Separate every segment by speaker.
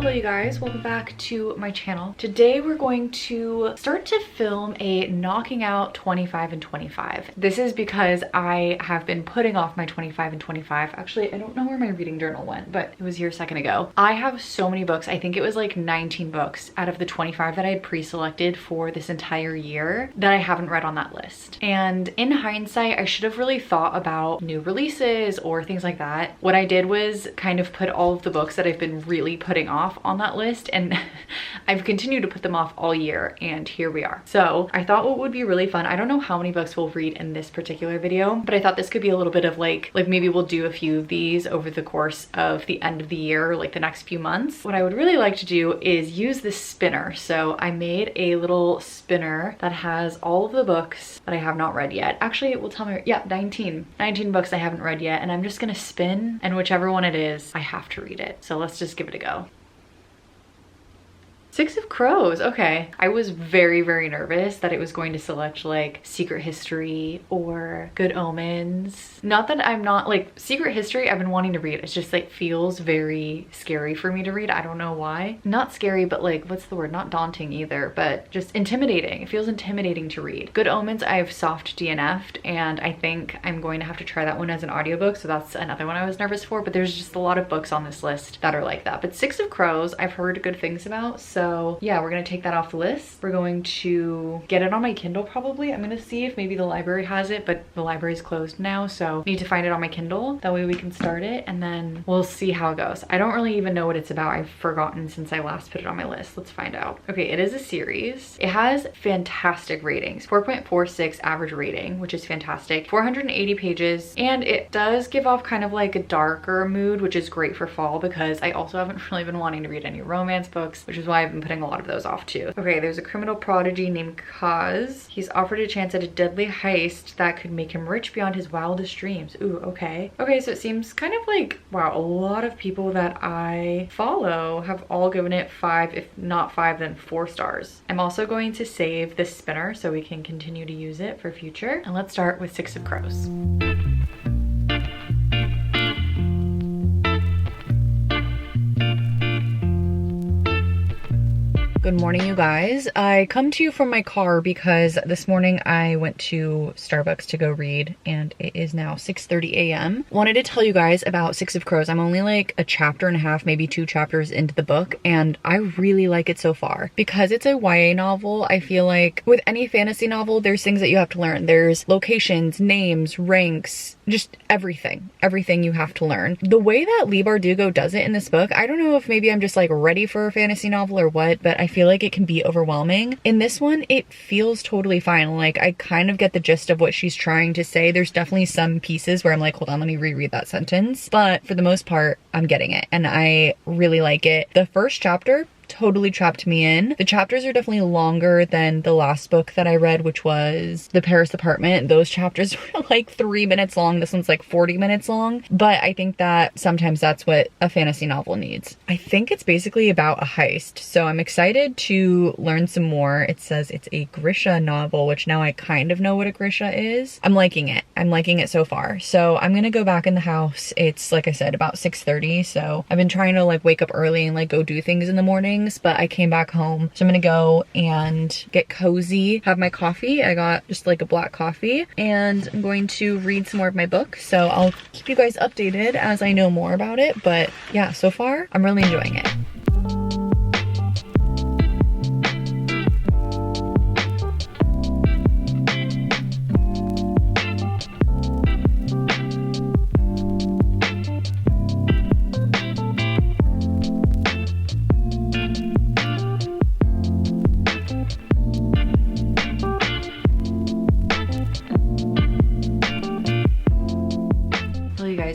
Speaker 1: Hello you guys, welcome back to my channel. Today we're going to start to film a knocking out 25 and 25. This is because I have been putting off my 25 and 25. Actually, I don't know where my reading journal went, but it was here a second ago. I have so many books. I think it was like 19 books out of the 25 that I had pre-selected for this entire year that I haven't read on that list. And in hindsight, I should have really thought about new releases or things like that. What I did was kind of put all of the books that I've been really putting off on that list, and I've continued to put them off all year, and here we are. So I thought what would be really fun, I don't know how many books we'll read in this particular video, but I thought this could be a little bit of like maybe we'll do a few of these over the course of the end of the year, like the next few months. What I would really like to do is use this spinner. So I made a little spinner that has all of the books that I have not read yet. Actually, it will tell me, yeah, 19 books I haven't read yet, and I'm just gonna spin, and whichever one it is, I have to read it. So let's just give it a go. Six of Crows, okay. I was very, very nervous that it was going to select like Secret History or Good Omens. Not that I'm not like, Secret History I've been wanting to read. It's just like feels very scary for me to read. I don't know why. Not scary, but like, what's the word? Not daunting either, but just intimidating. It feels intimidating to read. Good Omens I've soft DNF'd, and I think I'm going to have to try that one as an audiobook. So that's another one I was nervous for, but there's just a lot of books on this list that are like that. But Six of Crows I've heard good things about, so yeah, we're gonna take that off the list. We're going to get it on my Kindle probably. I'm gonna see if maybe the library has it, but the library's closed now, so need to find it on my Kindle. That way we can start it, and then we'll see how it goes. I don't really even know what it's about. I've forgotten since I last put it on my list. Let's find out. Okay, it is a series. It has fantastic ratings, 4.46 average rating, which is fantastic. 480 pages, and it does give off kind of like a darker mood, which is great for fall because I also haven't really been wanting to read any romance books, which is why I've been putting a lot of those off too. Okay, there's a criminal prodigy named Kaz. He's offered a chance at a deadly heist that could make him rich beyond his wildest dreams. Ooh, okay. Okay, so it seems kind of like, wow, a lot of people that I follow have all given it 5, if not 5, then 4 stars. I'm also going to save this spinner so we can continue to use it for future. And let's start with Six of Crows. Good morning, you guys. I come to you from my car because this morning I went to Starbucks to go read, and it is now 6:30 a.m. Wanted to tell you guys about Six of Crows. I'm only like a chapter and a half, maybe 2 chapters into the book, and I really like it so far. Because it's a YA novel, I feel like with any fantasy novel, there's things that you have to learn. There's locations, names, ranks, just everything you have to learn. The way that Leigh Bardugo does it in this book, I don't know if maybe I'm just like ready for a fantasy novel or what, but I feel like it can be overwhelming. In this one, it feels totally fine. Like, I kind of get the gist of what she's trying to say. There's definitely some pieces where I'm like, hold on, let me reread that sentence. But for the most part, I'm getting it, and I really like it. The first chapter totally trapped me in. The chapters are definitely longer than the last book that I read, which was The Paris Apartment. Those chapters were like 3 minutes long. This one's like 40 minutes long. But I think that sometimes that's what a fantasy novel needs. I think it's basically about a heist. So I'm excited to learn some more. It says it's a Grisha novel, which now I kind of know what a Grisha is. I'm liking it. I'm liking it so far. So I'm gonna go back in the house. It's, like I said, about 6:30. So I've been trying to like wake up early and like go do things in the morning, but I came back home. So I'm gonna go and get cozy, have my coffee. I got just like a black coffee, and I'm going to read some more of my book. So I'll keep you guys updated as I know more about it. But yeah, so far I'm really enjoying it.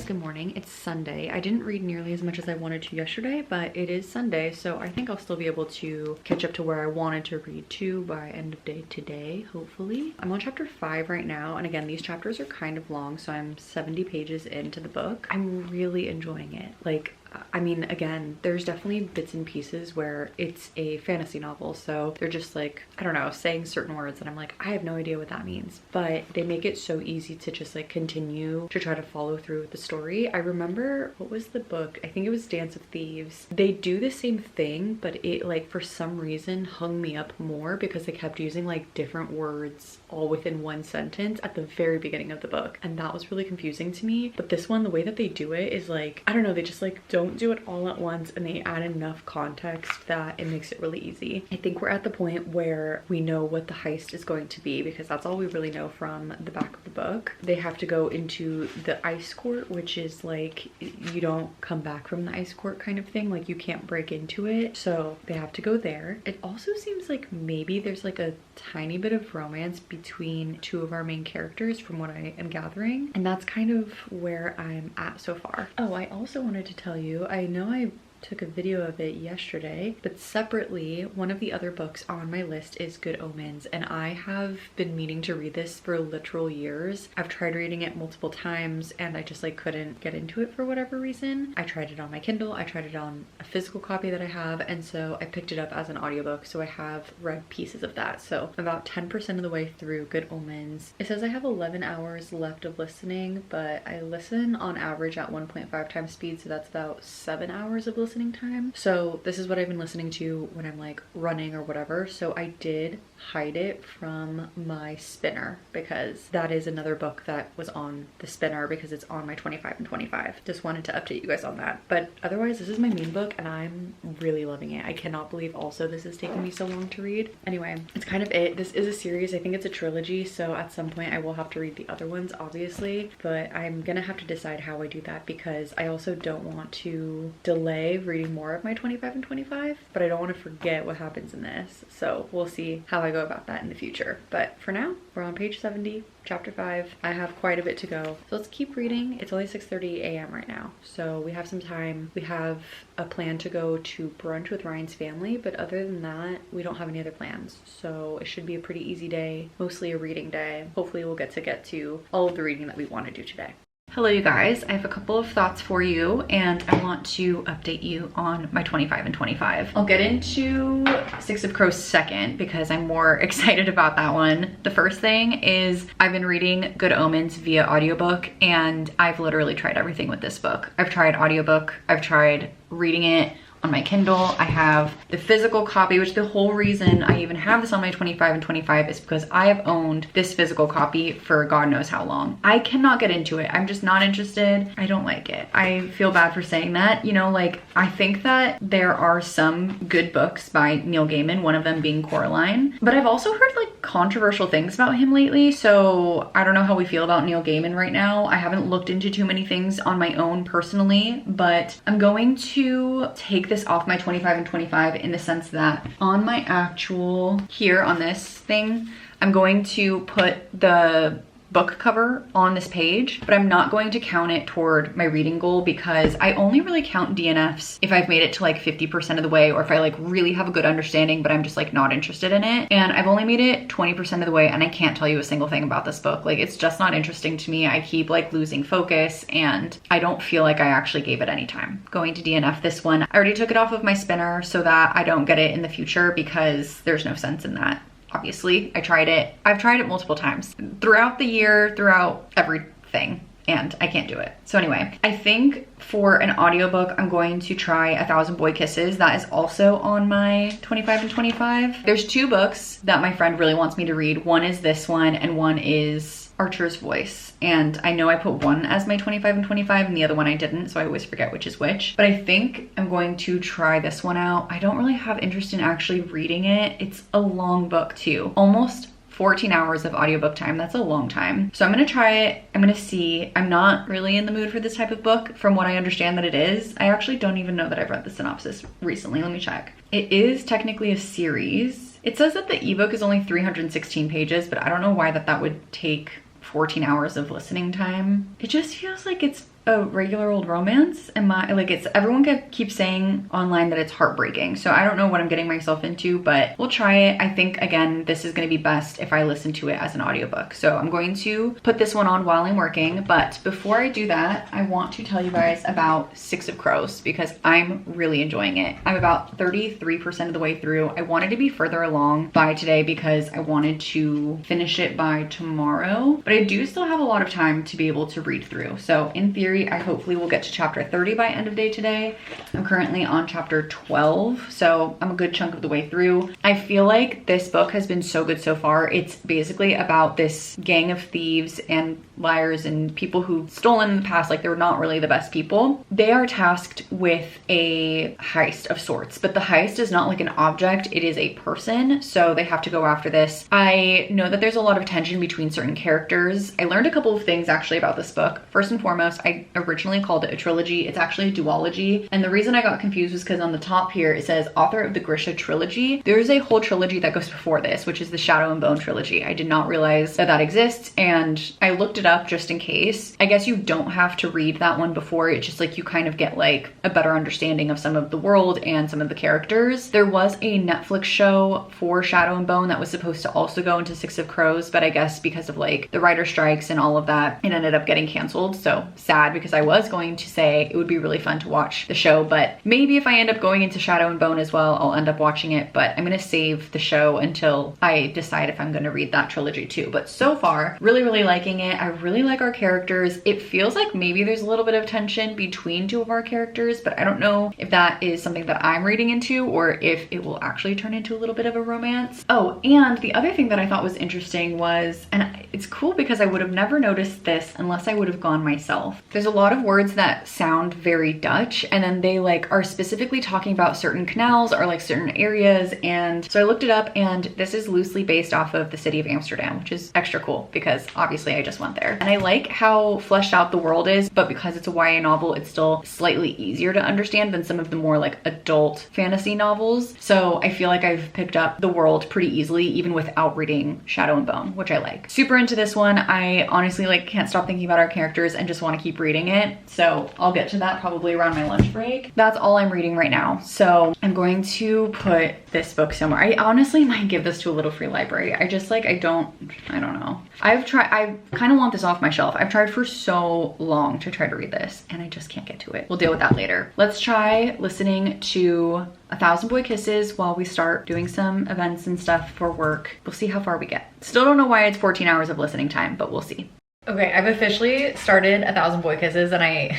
Speaker 1: Good morning. It's Sunday. I didn't read nearly as much as I wanted to yesterday, but it is Sunday, so I think I'll still be able to catch up to where I wanted to read to by end of day today, hopefully. I'm on chapter 5 right now, and again, these chapters are kind of long, so I'm 70 pages into the book. I'm really enjoying it. Like, I mean, again, there's definitely bits and pieces where it's a fantasy novel, so they're just like, I don't know, saying certain words and I'm like, I have no idea what that means, but they make it so easy to just like continue to try to follow through with the story. I remember, what was the book? I think it was Dance of Thieves. They do the same thing, but it like for some reason hung me up more because they kept using like different words all within one sentence at the very beginning of the book, and that was really confusing to me. But this one, the way that they do it is like, I don't know, they just like don't do it all at once and they add enough context that it makes it really easy. I think we're at the point where we know what the heist is going to be because that's all we really know from the back of the book. They have to go into the ice court, which is like, you don't come back from the ice court kind of thing, like you can't break into it, so they have to go there. It also seems like maybe there's like a tiny bit of romance between two of our main characters from what I am gathering, and that's kind of where I'm at so far. Oh, I also wanted to tell you, I know I took a video of it yesterday, but separately, one of the other books on my list is Good Omens, and I have been meaning to read this for literal years. I've tried reading it multiple times and I just like couldn't get into it for whatever reason. I tried it on my Kindle, I tried it on a physical copy that I have, and so I picked it up as an audiobook, so I have read pieces of that. So I'm about 10% of the way through Good Omens. It says I have 11 hours left of listening, but I listen on average at 1.5 times speed, so that's about 7 hours of listening time. So this is what I've been listening to when I'm like running or whatever. So I did hide it from my spinner because that is another book that was on the spinner because it's on my 25 and 25. Just wanted to update you guys on that. But otherwise, this is my main book and I'm really loving it. I cannot believe also this is taking me so long to read. Anyway, it's kind of it. This is a series. I think it's a trilogy, so at some point I will have to read the other ones, obviously, but I'm gonna have to decide how I do that because I also don't want to delay reading more of my 25 and 25, but I don't want to forget what happens in this. So we'll see how I go about that in the future. But for now, we're on page 70, chapter 5. I have quite a bit to go. So let's keep reading. It's only 6:30 a.m. right now, so we have some time. We have a plan to go to brunch with Ryan's family, but other than that, we don't have any other plans. So it should be a pretty easy day, mostly a reading day. Hopefully we'll get to all of the reading that we want to do today. Hello you guys, I have a couple of thoughts for you and I want to update you on my 25 and 25. I'll get into Six of Crows second because I'm more excited about that one. The first thing is I've been reading Good Omens via audiobook and I've literally tried everything with this book. I've tried audiobook, I've tried reading it on my Kindle. I have the physical copy, which the whole reason I even have this on my 25 and 25 is because I have owned this physical copy for God knows how long. I cannot get into it. I'm just not interested. I don't like it. I feel bad for saying that. You know, like, I think that there are some good books by Neil Gaiman, one of them being Coraline, but I've also heard like controversial things about him lately, so I don't know how we feel about Neil Gaiman right now. I haven't looked into too many things on my own personally, but I'm going to take this off my 25 and 25 in the sense that on my actual, here on this thing, I'm going to put the book cover on this page, but I'm not going to count it toward my reading goal because I only really count DNFs if I've made it to like 50% of the way or if I like really have a good understanding, but I'm just like not interested in it. And I've only made it 20% of the way and I can't tell you a single thing about this book. Like, it's just not interesting to me. I keep like losing focus and I don't feel like I actually gave it any time. Going to DNF this one, I already took it off of my spinner so that I don't get it in the future because there's no sense in that. Obviously, I tried it. I've tried it multiple times throughout the year, throughout everything, and I can't do it. So anyway, I think for an audiobook, I'm going to try A Thousand Boy Kisses. That is also on my 25 and 25. There's two books that my friend really wants me to read. One is this one and one is Archer's Voice. And I know I put one as my 25 and 25 and the other one I didn't, so I always forget which is which. But I think I'm going to try this one out. I don't really have interest in actually reading it. It's a long book too. Almost 14 hours of audiobook time. That's a long time. So I'm gonna try it. I'm gonna see. I'm not really in the mood for this type of book from what I understand that it is. I actually don't even know that I've read the synopsis recently. Let me check. It is technically a series. It says that the ebook is only 316 pages, but I don't know why that would take 14 hours of listening time. It just feels like it's a regular old romance. Everyone keeps saying online that it's heartbreaking, so I don't know what I'm getting myself into, but we'll try it. I think, again, this is going to be best if I listen to it as an audiobook, so I'm going to put this one on while I'm working. But before I do that, I want to tell you guys about Six of Crows because I'm really enjoying it. I'm about 33% of the way through. I wanted to be further along by today because I wanted to finish it by tomorrow, but I do still have a lot of time to be able to read through. So in theory, I hopefully will get to chapter 30 by end of day today. I'm currently on chapter 12, so I'm a good chunk of the way through. I feel like this book has been so good so far. It's basically about this gang of thieves and liars and people who've stolen in the past, like they're not really the best people. They are tasked with a heist of sorts, but the heist is not like an object, it is a person, so they have to go after this. I know that there's a lot of tension between certain characters. I learned a couple of things actually about this book. First and foremost, I originally called it a trilogy. It's actually a duology, and the reason I got confused was because on the top here it says author of the Grisha trilogy. There's a whole trilogy that goes before this, which is the Shadow and Bone trilogy. I did not realize that that exists, and I looked it up just in case. I guess you don't have to read that one before. It's just like you kind of get like a better understanding of some of the world and some of the characters. There was a Netflix show for Shadow and Bone that was supposed to also go into Six of Crows, but I guess because of like the writer strikes and all of that, it ended up getting canceled. So sad, because I was going to say it would be really fun to watch the show, but maybe if I end up going into Shadow and Bone as well, I'll end up watching it, but I'm gonna save the show until I decide if I'm gonna read that trilogy too. But so far, really, really liking it. I really like our characters. It feels like maybe there's a little bit of tension between two of our characters, but I don't know if that is something that I'm reading into or if it will actually turn into a little bit of a romance. Oh, and the other thing that I thought was interesting was, and it's cool because I would have never noticed this unless I would have gone myself. There's a lot of words that sound very Dutch, and then they like are specifically talking about certain canals or like certain areas. And so I looked it up, and this is loosely based off of the city of Amsterdam, which is extra cool because obviously I just went there. And I like how fleshed out the world is, but because it's a YA novel, it's still slightly easier to understand than some of the more like adult fantasy novels. So I feel like I've picked up the world pretty easily, even without reading Shadow and Bone, which I like. Super into this one. I honestly like can't stop thinking about our characters and just want to keep reading it. So I'll get to that probably around my lunch break. That's all I'm reading right now. So I'm going to put this book somewhere. I honestly might give this to a little free library. I just like, I don't know. I kind of want this off my shelf. I've tried for so long to try to read this and I just can't get to it. We'll deal with that later. Let's try listening to A Thousand Boy Kisses while we start doing some events and stuff for work. We'll see how far we get. Still don't know why it's 14 hours of listening time, but we'll see. Okay, I've officially started A Thousand Boy Kisses and I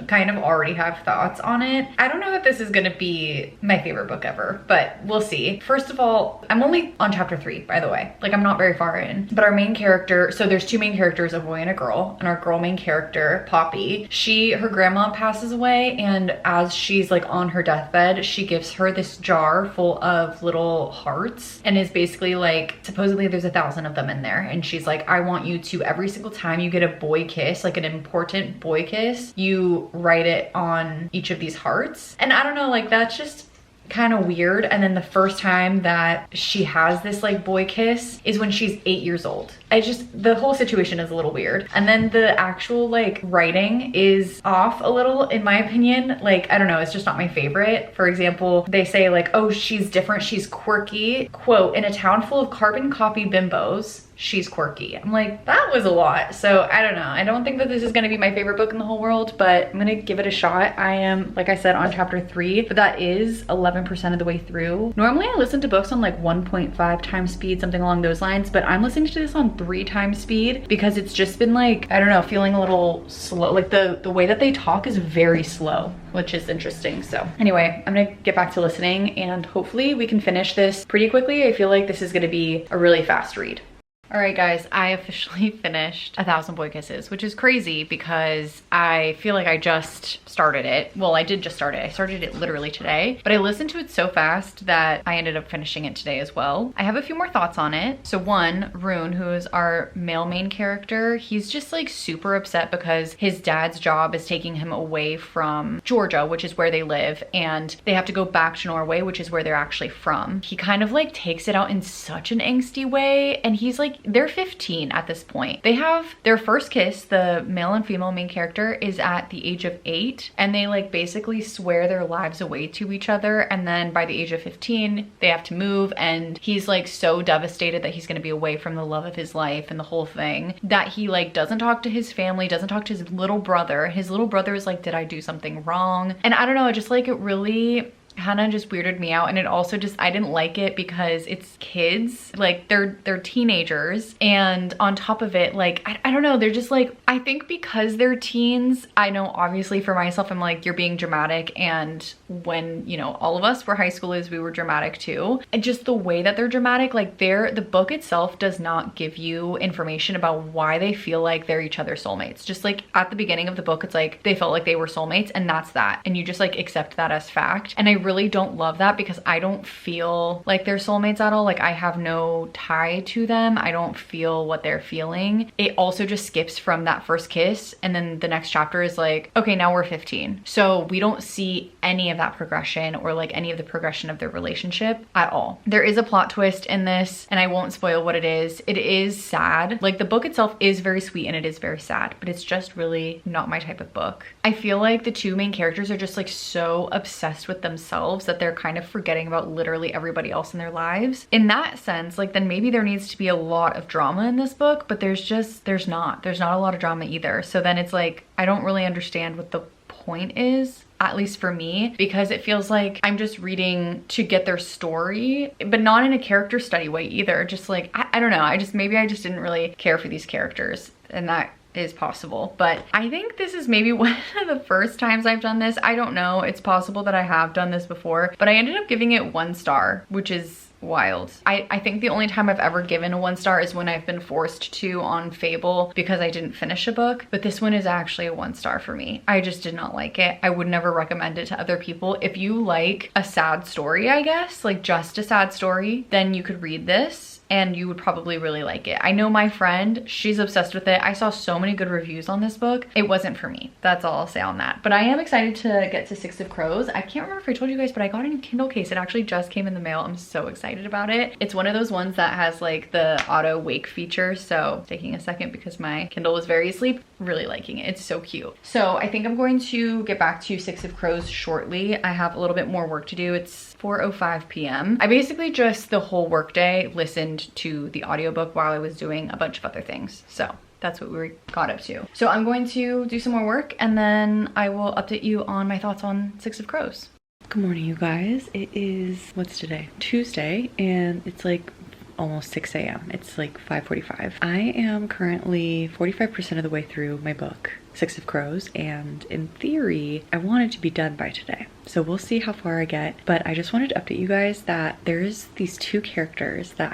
Speaker 1: kind of already have thoughts on it. I don't know if this is gonna be my favorite book ever, but we'll see. First of all, I'm only on chapter 3, by the way. Like, I'm not very far in. But our main character, so there's two main characters, a boy and a girl, and our girl main character, Poppy, her grandma passes away, and as she's like on her deathbed, she gives her this jar full of little hearts and is basically like, supposedly there's 1,000 of them in there. And she's like, I want you to, every single time you get a boy kiss, like an important boy kiss, you write it on each of these hearts. And I don't know, like that's just kind of weird. And then the first time that she has this like boy kiss is when she's 8 years old. The whole situation is a little weird. And then the actual like writing is off a little in my opinion. Like, I don't know, it's just not my favorite. For example, they say like, oh, she's different, she's quirky. Quote, in a town full of carbon copy bimbos, she's quirky. I'm like, that was a lot. So I don't know. I don't think that this is gonna be my favorite book in the whole world, but I'm gonna give it a shot. I am, like I said, on chapter 3, but that is 11% of the way through. Normally I listen to books on like 1.5 times speed, something along those lines, but I'm listening to this on 3 times speed because it's just been like, I don't know, feeling a little slow. Like the way that they talk is very slow, which is interesting. So anyway, I'm gonna get back to listening and hopefully we can finish this pretty quickly. I feel like this is gonna be a really fast read. All right, guys, I officially finished A Thousand Boy Kisses, which is crazy because I feel like I just started it. Well, I did just start it. I started it literally today, but I listened to it so fast that I ended up finishing it today as well. I have a few more thoughts on it. So one, Rune, who is our male main character, he's just like super upset because his dad's job is taking him away from Georgia, which is where they live, and they have to go back to Norway, which is where they're actually from. He kind of like takes it out in such an angsty way, and he's like like, they're 15 at this point. They have their first kiss. The male and female main character is at the age of 8, and they like basically swear their lives away to each other. And then by the age of 15, they have to move, and he's like so devastated that he's gonna be away from the love of his life and the whole thing, that he like doesn't talk to his family, doesn't talk to his little brother. His little brother is like, did I do something wrong? And I don't know, just like, it really kind of just weirded me out. And it also just, I didn't like it because it's kids, like they're teenagers, and on top of it, like I don't know, they're just like, I think because they're teens, I know obviously for myself, I'm like, you're being dramatic, and when, you know, all of us were high schoolers, we were dramatic too. And just the way that they're dramatic, like the book itself does not give you information about why they feel like they're each other's soulmates. Just like at the beginning of the book, it's like they felt like they were soulmates, and that's that, and you just like accept that as fact. And I really don't love that, because I don't feel like they're soulmates at all. Like, I have no tie to them. I don't feel what they're feeling. It also just skips from that first kiss, and then the next chapter is like, okay, now we're 15. So we don't see any of that progression, or like any of the progression of their relationship at all. There is a plot twist in this, and I won't spoil what it is. It is sad. Like, the book itself is very sweet and it is very sad, but it's just really not my type of book. I feel like the two main characters are just like so obsessed with themselves that they're kind of forgetting about literally everybody else in their lives. In that sense, like, then maybe there needs to be a lot of drama in this book, but there's not a lot of drama either. So then it's like, I don't really understand what the point is, at least for me, because it feels like I'm just reading to get their story, but not in a character study way either. Just like, I don't know, maybe I just didn't really care for these characters, and that is possible. But I think this is maybe one of the first times I've done this. I don't know, it's possible that I have done this before, but I ended up giving it 1 star, which is wild. I think the only time I've ever given a 1 star is when I've been forced to on Fable because I didn't finish a book, but this one is actually a 1 star for me. I just did not like it. I would never recommend it to other people. If you like a sad story, I guess, like just a sad story, then you could read this and you would probably really like it. I know my friend, she's obsessed with it. I saw so many good reviews on this book. It wasn't for me. That's all I'll say on that. But I am excited to get to Six of Crows. I can't remember if I told you guys, but I got a new Kindle case. It actually just came in the mail. I'm so excited about it. It's one of those ones that has like the auto wake feature. So taking a second because my Kindle was very asleep. Really liking it. It's so cute. So I think I'm going to get back to Six of Crows shortly. I have a little bit more work to do. It's 4:05 p.m. I basically just the whole workday listened to the audiobook while I was doing a bunch of other things. So that's what we got up to. So I'm going to do some more work, and then I will update you on my thoughts on Six of Crows. Good morning, you guys. It is, what's today? Tuesday, and it's like almost 6 a.m. It's like 5:45. I am currently 45% of the way through my book, Six of Crows, and in theory, I want it to be done by today. So we'll see how far I get, but I just wanted to update you guys that there's these 2 characters that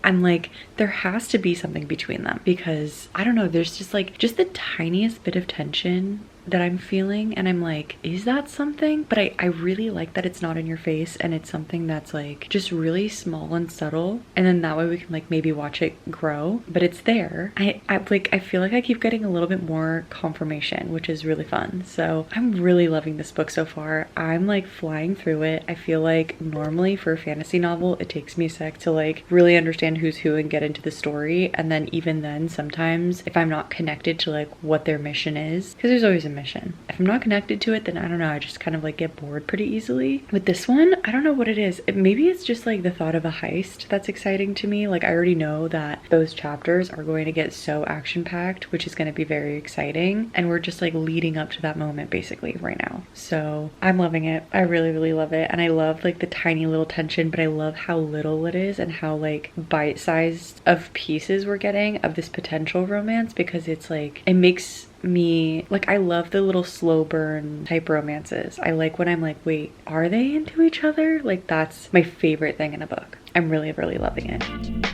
Speaker 1: I'm like, there has to be something between them, because I don't know, there's just like, just the tiniest bit of tension that I'm feeling, and I'm like, is that something? But I really like that it's not in your face, and it's something that's like just really small and subtle, and then that way we can like maybe watch it grow, but it's there. I feel like I keep getting a little bit more confirmation, which is really fun. So I'm really loving this book so far. I'm like flying through it. I feel like normally for a fantasy novel it takes me a sec to like really understand who's who and get into the story, and then even then sometimes if I'm not connected to like what their mission is, because there's always a mission, if I'm not connected to it, then I don't know, I just kind of like get bored pretty easily. With this one, I don't know what it is. Maybe it's just like the thought of a heist that's exciting to me. Like I already know that those chapters are going to get so action-packed, which is going to be very exciting, and we're just like leading up to that moment basically right now. So I'm loving it. I really love it, and I love like the tiny little tension, but I love how little it is and how like bite-sized of pieces we're getting of this potential romance, because it's like, it makes me like, I love the little slow burn type romances. I like when I'm like, wait, are they into each other? Like that's my favorite thing in a book. I'm really loving it.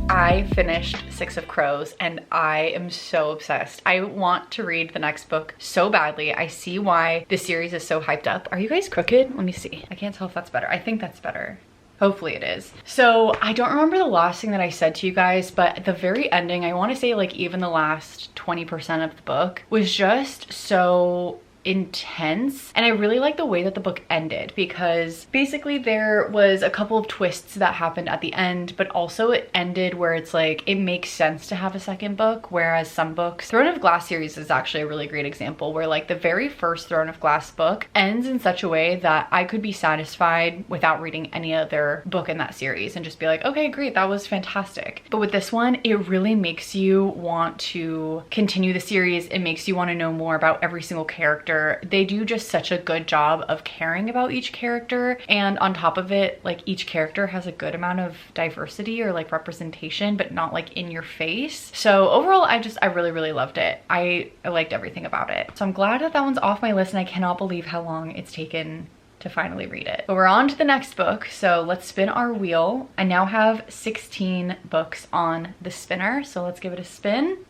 Speaker 1: I finished Six of Crows and I am so obsessed. I want to read the next book so badly. I see why this series is so hyped up. Are you guys crooked? Let me see. I can't tell if that's better. I think that's better. Hopefully it is. So I don't remember the last thing that I said to you guys, but at the very ending, I want to say like even the last 20% of the book was just so intense, and I really like the way that the book ended, because basically there was a couple of twists that happened at the end, but also it ended where it's like it makes sense to have a second book, whereas some books, Throne of Glass series is actually a really great example, where like the very first Throne of Glass book ends in such a way that I could be satisfied without reading any other book in that series and just be like, okay, great, that was fantastic. But with this one, it really makes you want to continue the series. It makes you want to know more about every single character. They do just such a good job of caring about each character, and on top of it, like each character has a good amount of diversity or like representation, but not like in your face. So overall, I really loved it. I liked everything about it. So I'm glad that that one's off my list, and I cannot believe how long it's taken to finally read it. But we're on to the next book, so let's spin our wheel. I now have 16 books on the spinner, so let's give it a spin.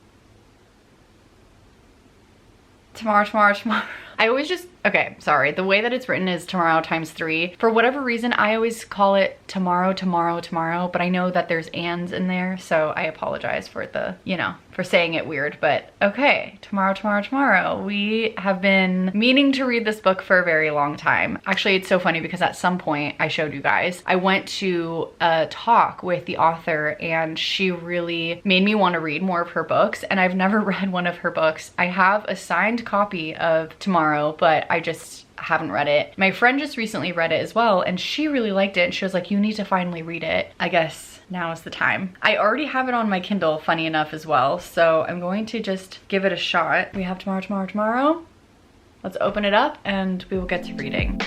Speaker 1: Tomorrow. I always just, okay, sorry. The way that it's written is tomorrow times 3. For whatever reason, I always call it tomorrow, but I know that there's ands in there, so I apologize for the, you know, for saying it weird, but okay, tomorrow. We have been meaning to read this book for a very long time. Actually, it's so funny because at some point I showed you guys, I went to a talk with the author and she really made me want to read more of her books, and I've never read one of her books. I have a signed copy of Tomorrow, but I just haven't read it. My friend just recently read it as well, and she really liked it, and she was like, you need to finally read it. I guess now is the time. I already have it on my Kindle, funny enough, as well, so I'm going to just give it a shot. We have tomorrow. Let's open it up and we will get to reading.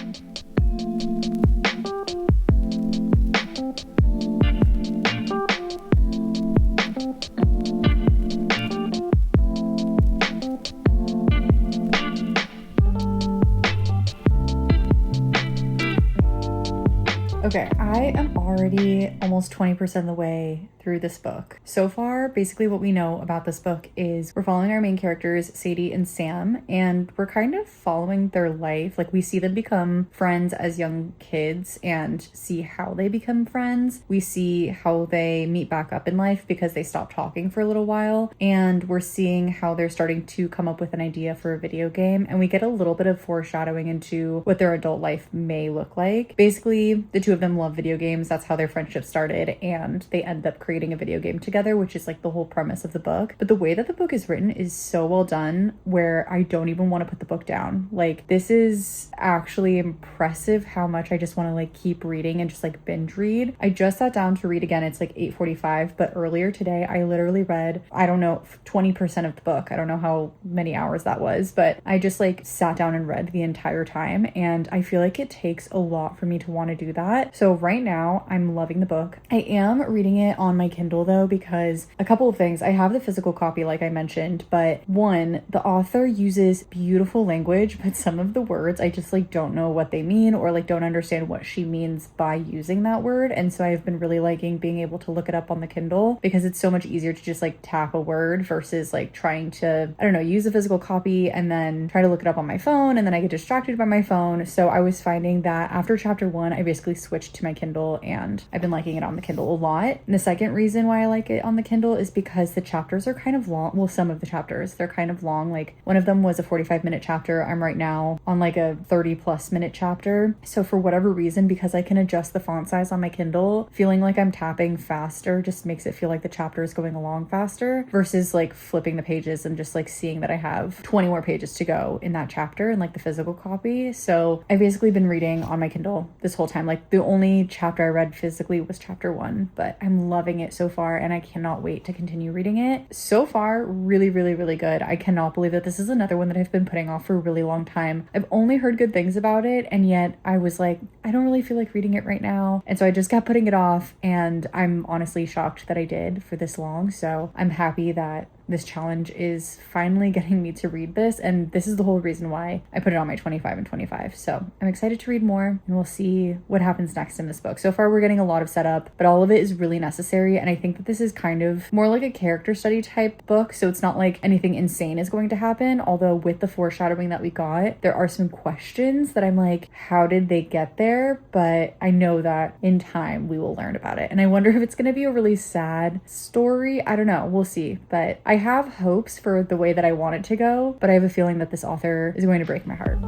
Speaker 1: Okay, I am already almost 20% of the way through this book. So far, basically what we know about this book is we're following our main characters, Sadie and Sam, and we're kind of following their life. Like, we see them become friends as young kids and see how they become friends. We see how they meet back up in life because they stop talking for a little while, and we're seeing how they're starting to come up with an idea for a video game, and we get a little bit of foreshadowing into what their adult life may look like. Basically, the two of them love video games. That's how their friendship started, and they end up creating a video game together, which is like the whole premise of the book. But the way that the book is written is so well done where I don't even want to put the book down. Like, this is actually impressive how much I just want to like keep reading and just like binge read. I just sat down to read again. It's like 8:45, but earlier today I literally read, I don't know, 20% of the book. I don't know how many hours that was, but I just like sat down and read the entire time, and I feel like it takes a lot for me to want to do that. So right now I'm loving the book. I am reading it on my Kindle though, because a couple of things. I have the physical copy like I mentioned, but one, the author uses beautiful language, but some of the words I just like don't know what they mean, or like don't understand what she means by using that word. And so I've been really liking being able to look it up on the Kindle, because it's so much easier to just like tap a word versus like trying to, I don't know, use a physical copy and then try to look it up on my phone, and then I get distracted by my phone. So I was finding that after chapter 1, I basically switched to my Kindle, and I've been liking it on the Kindle a lot. And the second reason why I like it on the Kindle is because the chapters are kind of long. Well, some of the chapters, they're kind of long. Like, one of them was a 45-minute chapter. I'm right now on like a 30+ minute chapter. So for whatever reason, because I can adjust the font size on my Kindle, feeling like I'm tapping faster just makes it feel like the chapter is going along faster versus like flipping the pages and just like seeing that I have 20 more pages to go in that chapter in like the physical copy. So I've basically been reading on my Kindle this whole time. Like, the only chapter I read physically was chapter 1, but I'm loving it so far, and I cannot wait to continue reading it. So far, really good. I cannot believe that this is another one that I've been putting off for a really long time. I've only heard good things about it, and yet I was like, I don't really feel like reading it right now. And so I just kept putting it off, and I'm honestly shocked that I did for this long. So I'm happy that
Speaker 2: this challenge is finally getting me to read this, and this is the whole reason why I put it on my 25 and 25. So I'm excited to read more, and we'll see what happens next in this book. So far we're getting a lot of setup, but all of it is really necessary, and I think that this is kind of more like a character study type book, so it's not like anything insane is going to happen, although with the foreshadowing that we got, there are some questions that I'm like, how did they get there? But I know that in time we will learn about it, and I wonder if it's going to be a really sad story. I don't know, we'll see, but I have hopes for the way that I want it to go, but I have a feeling that this author is going to break my heart.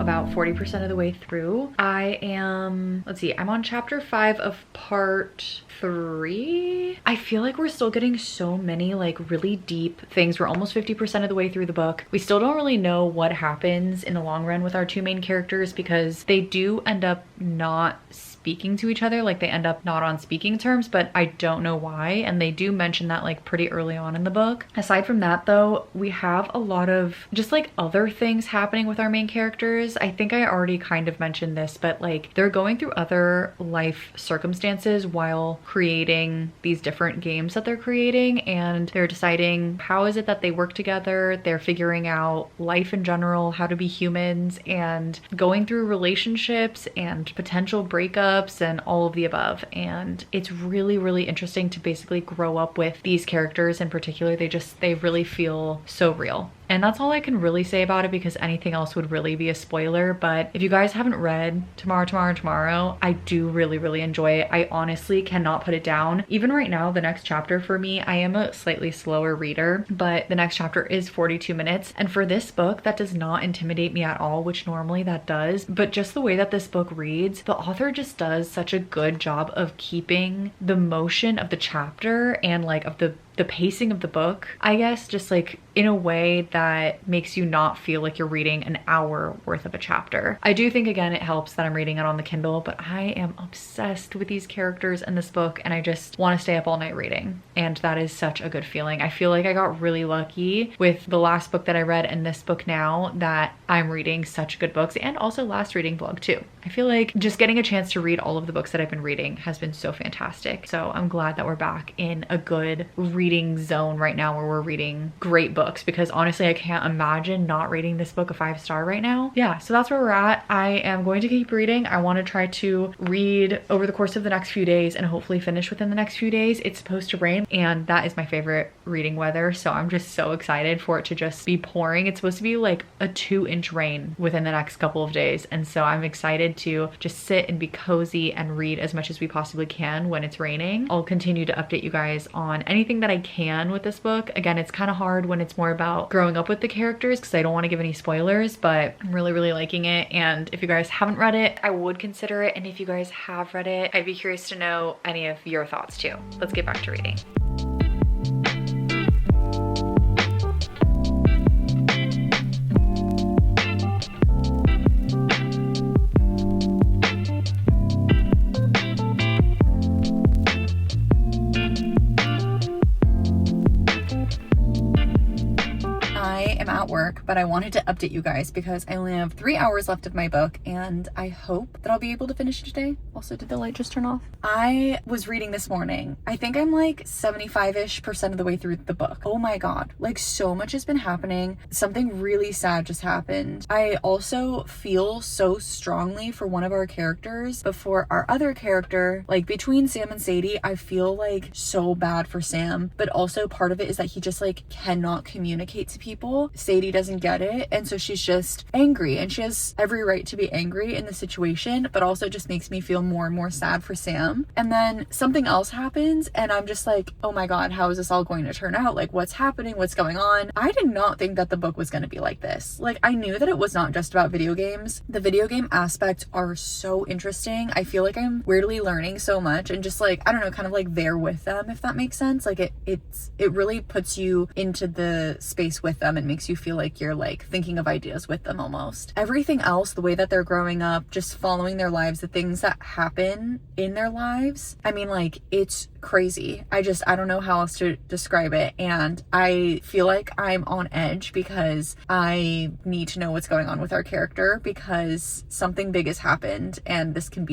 Speaker 1: About 40% of the way through. I am, let's see, I'm on chapter 5 of part 3. I feel like we're still getting so many like really deep things. We're almost 50% of the way through the book. We still don't really know what happens in the long run with our two main characters because they do end up not speaking to each other, like they end up not on speaking terms, but I don't know why, and they do mention that like pretty early on in the book. Aside from that though, we have a lot of just like other things happening with our main characters. I think I already kind of mentioned this, but like they're going through other life circumstances while creating these different games that they're creating, and they're deciding how is it that they work together. They're figuring out life in general, how to be humans, and going through relationships and potential breakups and all of the above. And it's really, really interesting to basically grow up with these characters in particular. They really feel so real. And that's all I can really say about it because anything else would really be a spoiler. But if you guys haven't read Tomorrow, I do really, really enjoy it. I honestly cannot put it down. Even right now, the next chapter for me, I am a slightly slower reader, but the next chapter is 42 minutes. And for this book, that does not intimidate me at all, which normally that does. But just the way that this book reads, the author just does such a good job of keeping the motion of the chapter and like of the pacing of the book, I guess, just like in a way that makes you not feel like you're reading an hour worth of a chapter. I do think again it helps that I'm reading it on the Kindle, but I am obsessed with these characters in this book and I just want to stay up all night reading, and that is such a good feeling. I feel like I got really lucky with the last book that I read and this book now that I'm reading such good books, and also last reading vlog too. I feel like just getting a chance to read all of the books that I've been reading has been so fantastic. So I'm glad that we're back in a good reading zone right now where we're reading great books, because honestly I can't imagine not rating this book a 5-star right now. Yeah, so that's where we're at. I am going to keep reading. I want to try to read over the course of the next few days and hopefully finish within the next few days. It's supposed to rain and that is my favorite reading weather, so I'm just so excited for it to just be pouring. It's supposed to be like a 2-inch rain within the next couple of days, and so I'm excited to just sit and be cozy and read as much as we possibly can when it's raining. I'll continue to update you guys on anything that I can with this book. Again, it's kind of hard when it's more about growing up with the characters because I don't want to give any spoilers, but I'm really, really liking it. And if you guys haven't read it, I would consider it. And if you guys have read it, I'd be curious to know any of your thoughts too. Let's get back to reading. At work, but I wanted to update you guys because I only have 3 hours left of my book and I hope that I'll be able to finish it today. Also, did the light just turn off? I was reading this morning. I think I'm like 75-ish% of the way through the book. Oh my god, like so much has been happening. Something really sad just happened. I also feel so strongly for one of our characters, but for our other character, like between Sam and Sadie, I feel like so bad for Sam, but also part of it is that he just like cannot communicate to people. Sadie doesn't get it, and so she's just angry, and she has every right to be angry in the situation, but also just makes me feel more and more sad for Sam. And then something else happens and I'm just like, oh my god, how is this all going to turn out? Like, what's happening? What's going on? I did not think that the book was going to be like this. Like, I knew that it was not just about video games. The video game aspects are so interesting. I feel like I'm weirdly learning so much and just like, I don't know, kind of like there with them, if that makes sense. Like it really puts you into the space with them and makes you feel like here like thinking of ideas with them almost. Everything else, the way that they're growing up, just following their lives, the things that happen in their lives, I mean, like, it's crazy. I don't know how else to describe it. And I feel like I'm on edge because I need to know what's going on with our character, because something big has happened and this can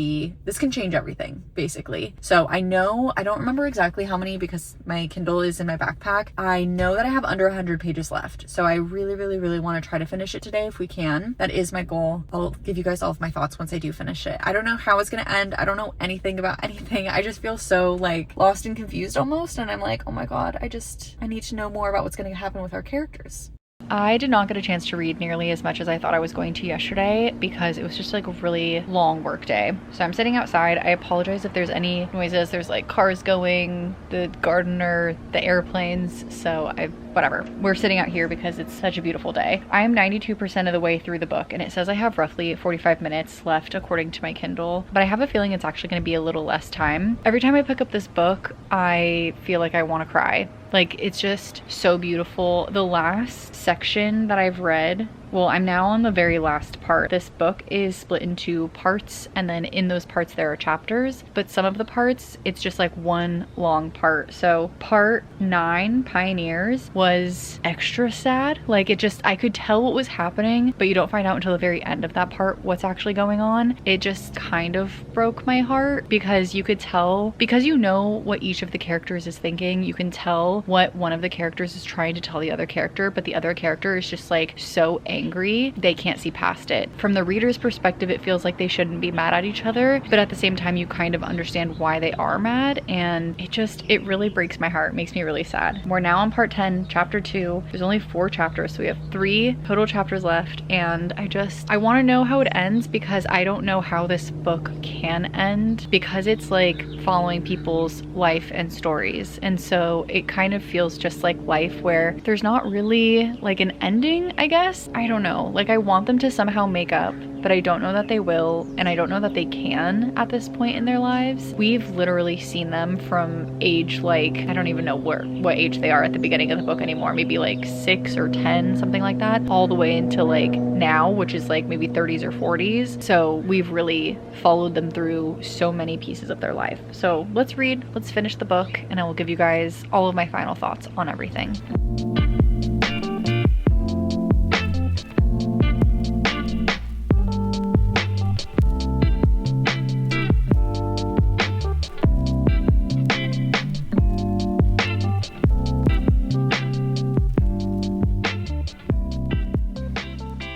Speaker 1: change everything basically. So I don't remember exactly how many because my Kindle is in my backpack. I know that I have under 100 pages left. So I really want to try to finish it today if we can. That is my goal. I'll give you guys all of my thoughts once I do finish it. I don't know how it's going to end. I don't know anything about anything. I just feel so like lost and confused almost. And I'm like, oh my God, I need to know more about what's going to happen with our characters. I did not get a chance to read nearly as much as I thought I was going to yesterday because it was just like a really long work day. So I'm sitting outside. I apologize if there's any noises. There's like cars going, the gardener, the airplanes. So whatever. We're sitting out here because it's such a beautiful day. I am 92% of the way through the book and it says I have roughly 45 minutes left according to my Kindle, but I have a feeling it's actually going to be a little less time. Every time I pick up this book, I feel like I want to cry. Like, it's just so beautiful. The last section that I've read, well, I'm now on the very last part. This book is split into parts, and then in those parts there are chapters, but some of the parts, it's just like one long part. So part 9, Pioneers, was extra sad. Like, I could tell what was happening, but you don't find out until the very end of that part what's actually going on. It just kind of broke my heart because you could tell, because you know what each of the characters is thinking, you can tell what one of the characters is trying to tell the other character, but the other character is just like so angry they can't see past it. From the reader's perspective, it feels like they shouldn't be mad at each other, but at the same time you kind of understand why they are mad, and it really breaks my heart. It makes me really sad. We're now on part 10, chapter 2. There's only 4 chapters, so we have 3 total chapters left, and I want to know how it ends because I don't know how this book can end, because it's like following people's life and stories, and so it kind of feels just like life where there's not really like an ending, I guess. I don't know. Like, I want them to somehow make up, but I don't know that they will, and I don't know that they can at this point in their lives. We've literally seen them from age, like, I don't even know what age they are at the beginning of the book anymore, maybe like 6 or 10, something like that, all the way into like now, which is like maybe 30s or 40s. So we've really followed them through so many pieces of their life. So let's finish the book, and I will give you guys all of my final thoughts on everything.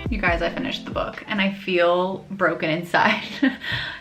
Speaker 1: You guys, I finished the book and I feel broken inside.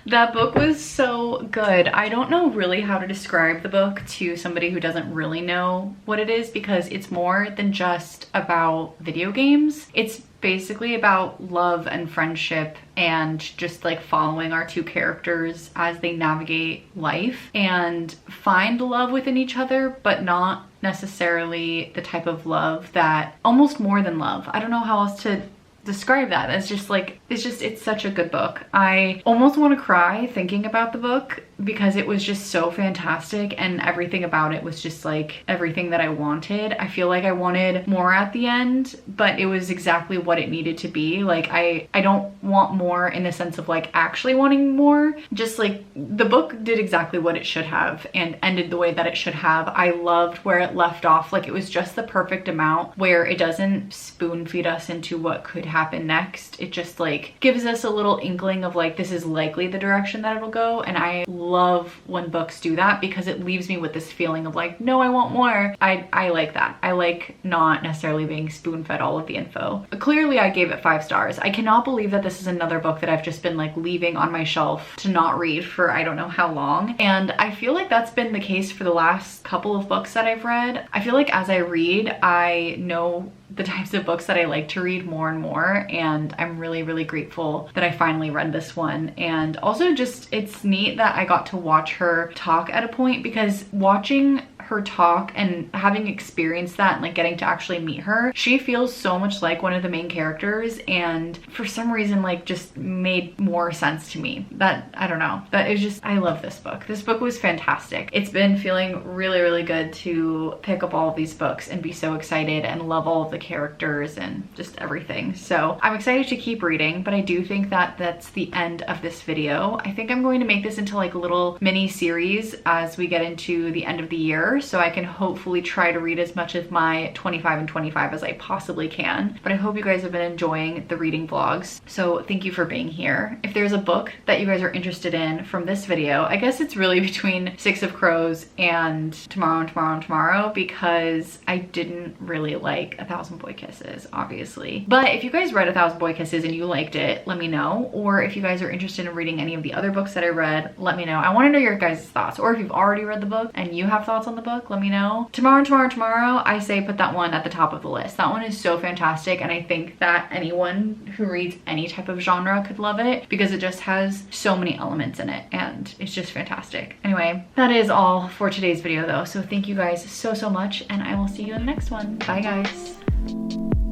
Speaker 1: That book was so good. I don't know really how to describe the book to somebody who doesn't really know what it is, because it's more than just about video games. It's basically about love and friendship and just like following our 2 characters as they navigate life and find love within each other, but not necessarily the type of love that, almost more than love. I don't know how else to describe that. It's such a good book. I almost want to cry thinking about the book because it was just so fantastic, and everything about it was just like everything that I wanted. I feel like I wanted more at the end, but it was exactly what it needed to be. Like, I don't want more in the sense of like actually wanting more, just like the book did exactly what it should have and ended the way that it should have. I loved where it left off. Like, it was just the perfect amount where it doesn't spoon feed us into what could happen next. It just like gives us a little inkling of like, this is likely the direction that it'll go, and I love when books do that because it leaves me with this feeling of like, no, I want more. I like that. I like not necessarily being spoon-fed all of the info. Clearly I gave it 5 stars. I cannot believe that this is another book that I've just been like leaving on my shelf to not read for I don't know how long, and I feel like that's been the case for the last couple of books that I've read. I feel like as I read, I know the types of books that I like to read more and more, and I'm really grateful that I finally read this one. And also just, it's neat that I got to watch her talk at a point, because watching her talk and having experienced that and like getting to actually meet her, she feels so much like one of the main characters, and for some reason like just made more sense to me. That, I don't know, that is just, I love this book. This book was fantastic. It's been feeling really good to pick up all of these books and be so excited and love all of the characters and just everything. So I'm excited to keep reading, but I do think that that's the end of this video. I think I'm going to make this into like a little mini series as we get into the end of the year, so I can hopefully try to read as much of my 25 and 25 as I possibly can. But I hope you guys have been enjoying the reading vlogs, so thank you for being here. If there's a book that you guys are interested in from this video, I guess it's really between Six of Crows and Tomorrow and Tomorrow and Tomorrow, because I didn't really like A Thousand Boy Kisses, obviously. But if you guys read A Thousand Boy Kisses and you liked it, let me know. Or if you guys are interested in reading any of the other books that I read, let me know. I want to know your guys' thoughts. Or if you've already read the book and you have thoughts on the book, let me know. Tomorrow and Tomorrow and Tomorrow, I say put that one at the top of the list. That one is so fantastic, and I think that anyone who reads any type of genre could love it because it just has so many elements in it and it's just fantastic. Anyway, that is all for today's video though. So thank you guys so much, and I will see you in the next one. Bye guys.